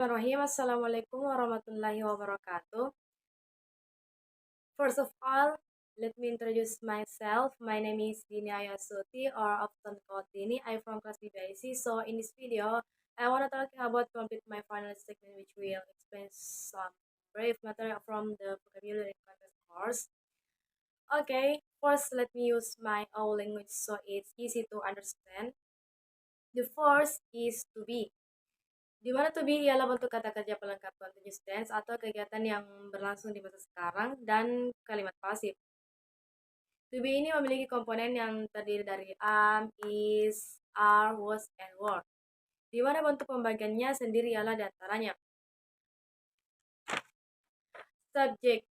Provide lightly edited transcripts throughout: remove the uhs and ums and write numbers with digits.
Bismillahirrahmanirrahim. Assalamualaikum warahmatullahi wabarakatuh. First of all, let me introduce myself. My name is Dini Ayasuti, or often called Dini. I'm from class BBIC. So in this video, I want to talk about complete my final segment, which will explain some brief material from the vocabulary contest course. Okay, first let me use my own language so it's easy to understand. The first is to be. Di mana to be ialah bentuk kata kerja pelengkap continuous tense atau kegiatan yang berlangsung di masa sekarang dan kalimat pasif. To be ini memiliki komponen yang terdiri dari am, is, are, was, and were. Di mana bentuk pembagiannya sendiri ialah di antaranya. Subjek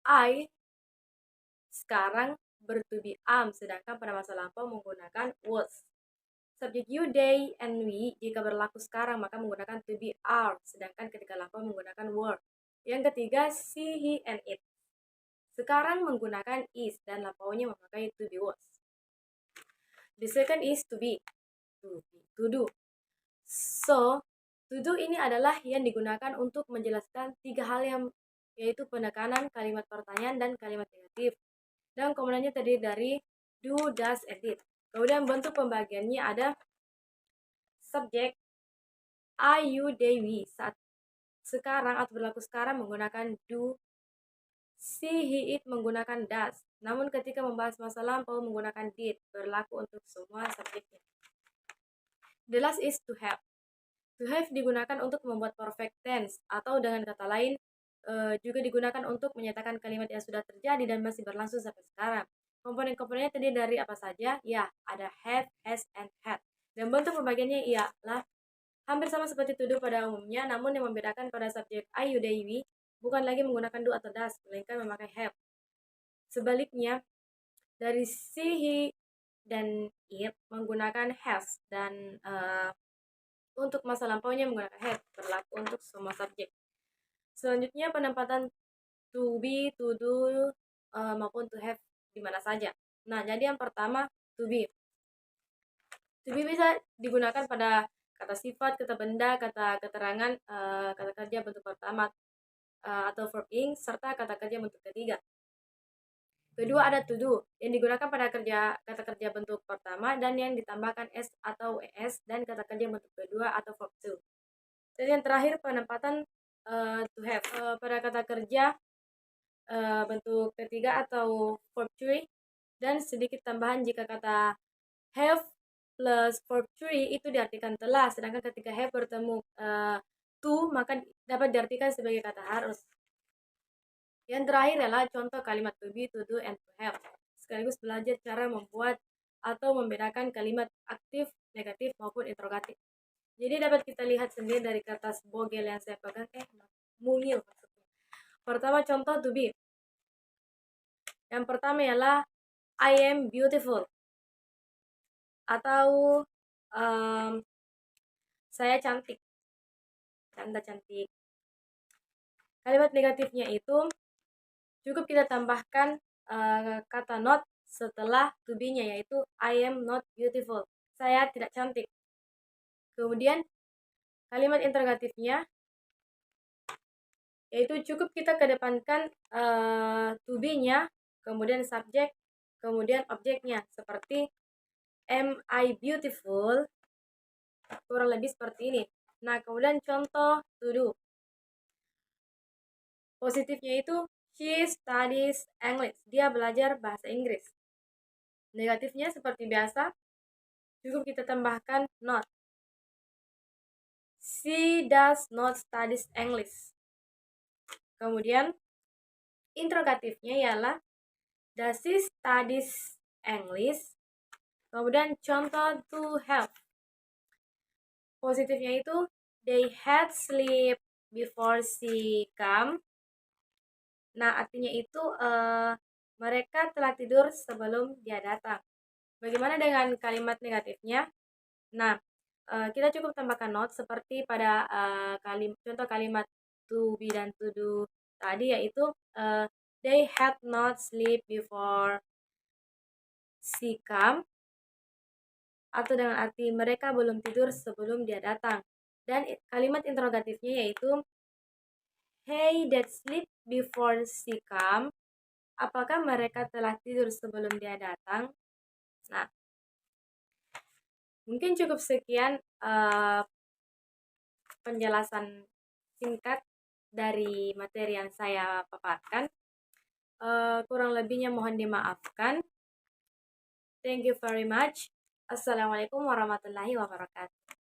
I sekarang ber-to be am, sedangkan pada masa lampau menggunakan was. Subjek you, they, and we jika berlaku sekarang maka menggunakan to be are, sedangkan ketika lampau menggunakan were. Yang ketiga, she, he, and it. Sekarang menggunakan is dan lampaunya memakai to be was. The second is to be, to do. So, to do ini adalah yang digunakan untuk menjelaskan tiga hal yang yaitu penekanan, kalimat pertanyaan, dan kalimat negatif. Dan komponennya terdiri dari do, does, and did. Kemudian bentuk pembagiannya ada subjek I, you, they, we. Saat sekarang atau berlaku sekarang menggunakan do, she, he, it menggunakan does. Namun ketika membahas masa lampau menggunakan did, berlaku untuk semua subjeknya. The last is to have. To have digunakan untuk membuat perfect tense atau dengan kata lain juga digunakan untuk menyatakan kalimat yang sudah terjadi dan masih berlangsung sampai sekarang. Komponen-komponennya terdiri dari apa saja? Ya, ada have, has, and had. Dan bentuk pembagiannya ialah hampir sama seperti to do pada umumnya, namun yang membedakan pada subjek I, you, they, we bukan lagi menggunakan do atau does, melainkan memakai have. Sebaliknya, dari she, he, dan it menggunakan has, dan untuk masa lampaunya menggunakan have, berlaku untuk semua subjek. Selanjutnya, penempatan to be, to do, maupun to have di mana saja. Nah, jadi yang pertama, to be. To be bisa digunakan pada kata sifat, kata benda, kata keterangan, kata kerja bentuk pertama, atau verb ing, serta kata kerja bentuk ketiga. Kedua ada to do, yang digunakan pada kata kerja bentuk pertama dan yang ditambahkan s atau es dan kata kerja bentuk kedua atau verb to. Dan yang terakhir penempatan to have pada kata kerja bentuk ketiga atau verb 3 dan sedikit tambahan jika kata have plus verb 3 itu diartikan telah, sedangkan ketika have bertemu to maka dapat diartikan sebagai kata harus. Yang terakhir adalah contoh kalimat to be, to do, and to have. Sekaligus belajar cara membuat atau membedakan kalimat aktif, negatif, maupun interrogatif. Jadi dapat kita lihat sendiri dari kertas bogel yang saya pegang, mungil maksudnya. Pertama contoh to be. Yang pertama ialah I am beautiful. Atau saya cantik. Anda cantik. Kalimat negatifnya itu cukup kita tambahkan kata not setelah to be-nya, yaitu I am not beautiful. Saya tidak cantik. Kemudian kalimat interrogatifnya yaitu cukup kita kedepankan to be-nya, kemudian subjek, kemudian objeknya, seperti am I beautiful, kurang lebih seperti ini. Nah, kemudian contoh to do. Positifnya itu she studies English, dia belajar bahasa Inggris. Negatifnya seperti biasa, cukup kita tambahkan not. She does not studies English. Kemudian interrogatifnya ialah does she studies English? Kemudian contoh to have. Positifnya itu they had sleep before she come. Nah, artinya itu mereka telah tidur sebelum dia datang. Bagaimana dengan kalimat negatifnya? Nah, kita cukup tambahkan not seperti pada contoh kalimat to be dan to do tadi, yaitu they had not sleep before she come, atau dengan arti mereka belum tidur sebelum dia datang. Dan kalimat interrogatifnya yaitu Hey, that sleep before she come. Apakah mereka telah tidur sebelum dia datang? Nah, mungkin cukup sekian penjelasan singkat dari materi yang saya paparkan. Kurang lebihnya mohon dimaafkan. Thank you very much. Assalamualaikum warahmatullahi wabarakatuh.